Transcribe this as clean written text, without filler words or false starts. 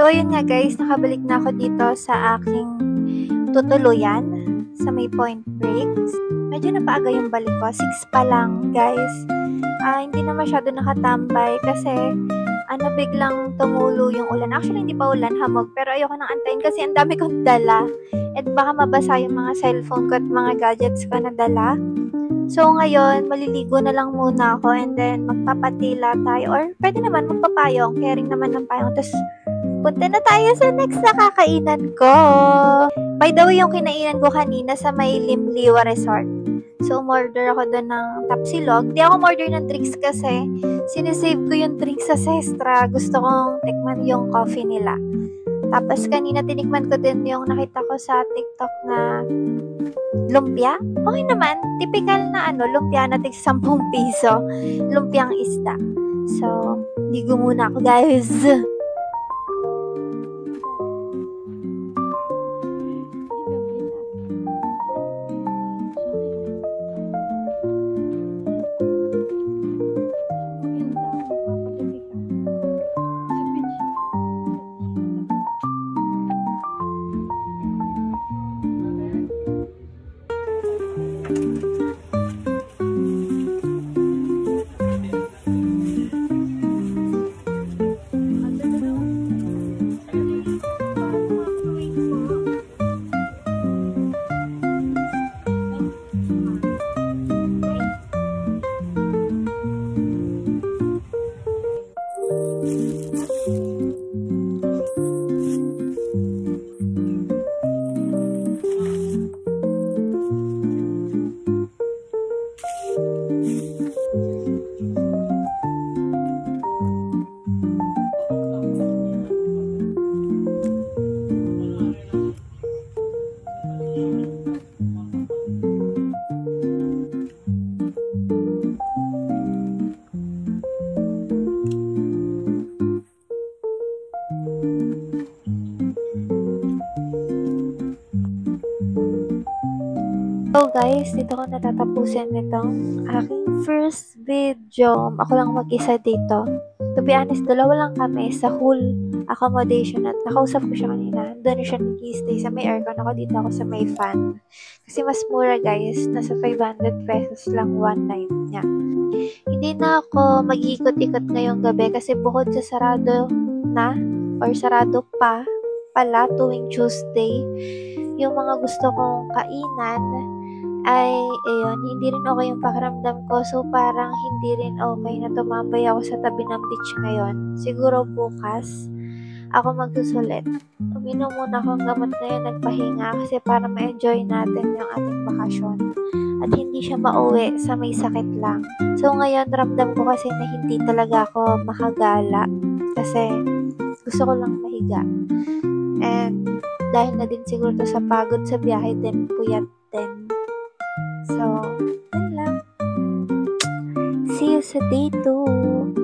yun nga guys, nakabalik na ako dito sa aking tutuluyan sa may Point Breaks. Medyo napaaga yung balik ko. 6 pa lang, guys. Hindi na masyado nakatambay kasi biglang tumulo yung ulan. Actually, hindi pa ulan, hamog. Pero ayoko nang antayin kasi ang dami kong dala. At baka mabasa yung mga cellphone ko at mga gadgets ko na dala. So, ngayon, maliligo na lang muna ako and then magpapatila tayo. Or pwede naman magpapayong. Caring naman ng payong. Tapos, punta na tayo sa next na kakainan ko. By the way, yung kinainan ko kanina sa may Limliwa Resort. So, umorder ako doon ng tapsilog. Di ako umorder ng drinks kasi sinisave ko yung drinks sa Sestra. Gusto kong tikman yung coffee nila. Tapos, kanina tinikman ko din yung nakita ko sa TikTok na lumpia. Okay naman. Typical na lumpia na tig 10 piso. Lumpiang isda. So, ligo muna ako, guys. So guys, dito ko natatapusin nitong aking first video. Ako lang mag-isa dito. To be honest, dalawa lang kami sa whole accommodation at nakausap ko siya kanina. Doon siya nag-stay sa may aircon. Ako dito ako sa may fan. Kasi mas mura guys. Nasa 500 pesos lang one night niya. Hindi na ako mag-ikot-ikot ngayong gabi kasi bukod sa sarado na or sarado pa pala tuwing Tuesday, yung mga gusto kong kainan ay, hindi rin okay yung pakiramdam ko. So, parang hindi rin okay na tumambay ako sa tabi ng beach ngayon. Siguro bukas, ako magsusulit. Uminom muna akong gamot ngayon, nagpahinga, kasi para ma-enjoy natin yung ating bakasyon. At hindi siya mauwi sa may sakit lang. So, ngayon, ramdam ko kasi na hindi talaga ako makagala. Kasi, gusto ko lang mahiga. And, dahil na din siguro to sa pagod sa biyahe din, puyat din. So, yun lang. See you sa day 2.